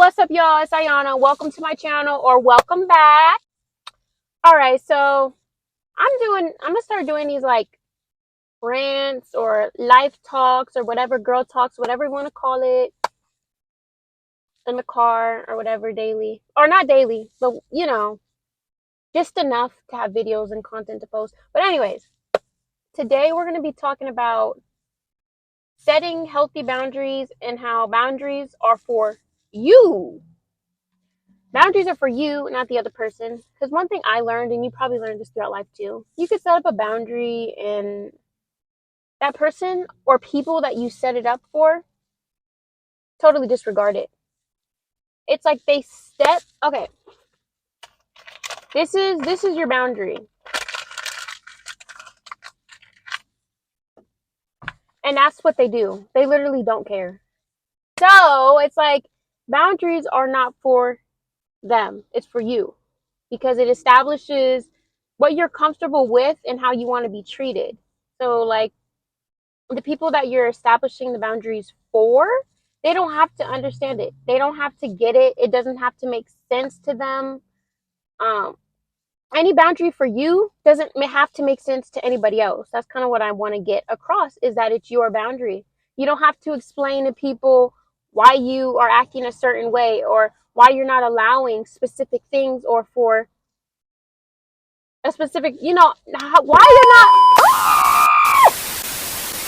What's up, y'all? It's Ayana. Welcome to my channel, or welcome back. All right, so I'm gonna start doing these like rants or life talks or whatever, girl talks, whatever you want to call it, in the car or whatever, daily or not daily, but just enough to have videos and content to post. But anyways, today we're gonna be talking about setting healthy boundaries and how boundaries are for you. Boundaries are for you, not the other person. Because one thing I learned, and you probably learned this throughout life too, you could set up a boundary and that person or people that you set it up for totally disregard it. It's like they step, okay, this is your boundary. And that's what they do. They literally don't care. So it's like boundaries are not for them. It's for you. Because it establishes what you're comfortable with and how you want to be treated. So like the people that you're establishing the boundaries for, they don't have to understand it. They don't have to get it. It doesn't have to make sense to them. Um, any boundary for you doesn't have to make sense to anybody else. That's kind of what I want to get across, is that it's your boundary. You don't have to explain to people why you are acting a certain way or why you're not allowing specific things or for a specific, why you're not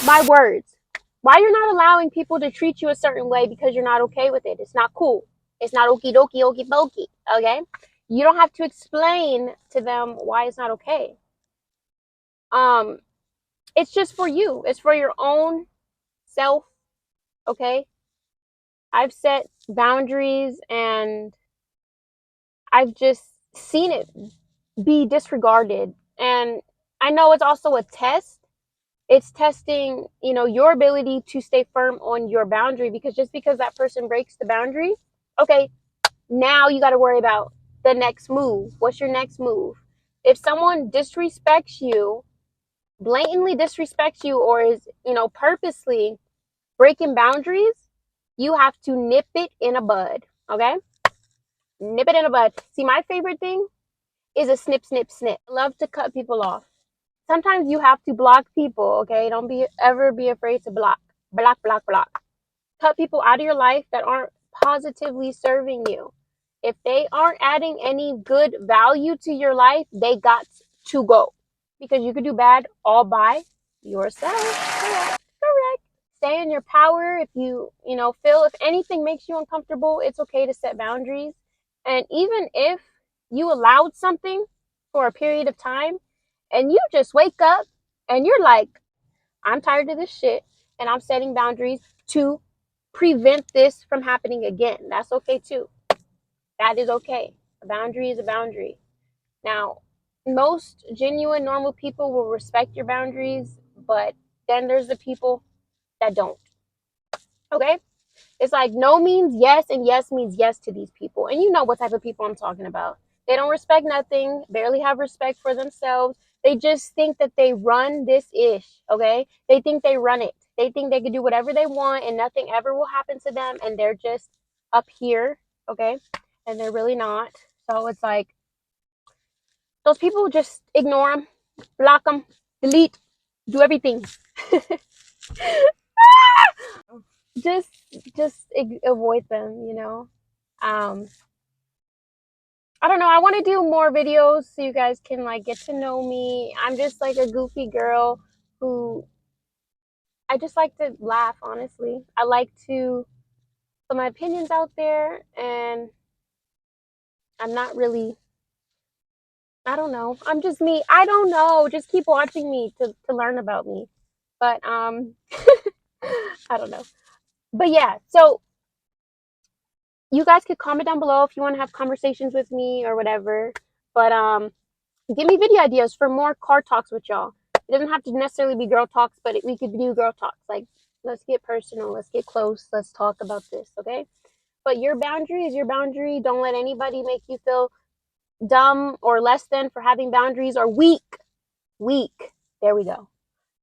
my words. Why you're not allowing people to treat you a certain way because you're not okay with it. It's not cool. It's not okie dokie, okie pokey. Okay? You don't have to explain to them why it's not okay. Um, it's just for you. It's for your own self. Okay? I've set boundaries and I've just seen it be disregarded. And I know it's also a test. It's testing, your ability to stay firm on your boundary, because just because that person breaks the boundary, okay, now you got to worry about the next move. What's your next move? If someone disrespects you, blatantly disrespects you, or is, purposely breaking boundaries, you have to nip it in a bud. Okay? Nip it in a bud. See, my favorite thing is a snip, snip, snip. I love to cut people off. Sometimes you have to block people, okay? Don't ever be afraid to block. Block, block, block. Cut people out of your life that aren't positively serving you. If they aren't adding any good value to your life, they got to go. Because you could do bad all by yourself. Correct. Correct. Stay in your power. If feel if anything makes you uncomfortable, it's okay to set boundaries. And even if you allowed something for a period of time and you just wake up and you're like, I'm tired of this shit and I'm setting boundaries to prevent this from happening again. That's okay too. That is okay. A boundary is a boundary. Now, most genuine, normal people will respect your boundaries, but then there's the people that don't. Okay? It's like no means yes, and yes means yes to these people. And you know what type of people I'm talking about. They don't respect nothing, barely have respect for themselves. They just think that they run this ish, okay? They think they run it. They think they can do whatever they want and nothing ever will happen to them, and they're just up here, okay? And they're really not. So it's like those people, just ignore them, block them, delete, do everything. just avoid them. Um I don't know. I want to do more videos so you guys can like get to know me. I'm just like a goofy girl who I just like to laugh, honestly. I like to put my opinions out there, and I'm not really, I don't know. I'm just me. I don't know. Just keep watching me to learn about me. But I don't know. But yeah, so you guys could comment down below if you want to have conversations with me or whatever. But give me video ideas for more car talks with y'all. It doesn't have to necessarily be girl talks, but we could do girl talks. Like, let's get personal, let's get close, let's talk about this, okay? But your boundary is your boundary. Don't let anybody make you feel dumb or less than for having boundaries, or weak. Weak. There we go.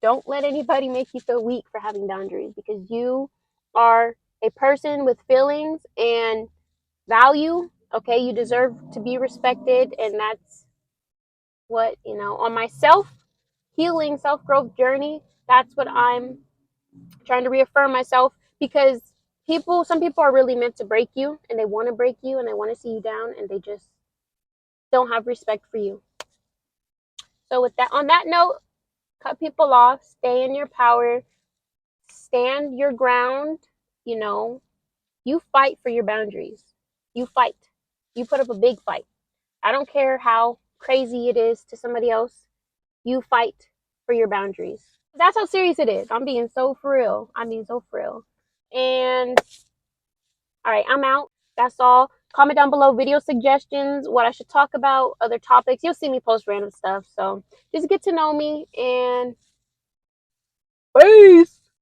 Don't let anybody make you feel weak for having boundaries, because you are a person with feelings, and value. Okay, you deserve to be respected, and that's what, on my self healing, self growth journey, that's what I'm trying to reaffirm myself, because some people are really meant to break you, and they want to break you, and they want to see you down, and they just don't have respect for you. So with that, on that note, cut people off, stay in your power, stand your ground, you know, you fight for your boundaries. You fight. You put up a big fight. I don't care how crazy it is to somebody else. You fight for your boundaries. That's how serious it is. I'm being so for real. I mean, so for real. And all right, I'm out. That's all. Comment down below video suggestions, what I should talk about, other topics. You'll see me post random stuff. So just get to know me, and peace.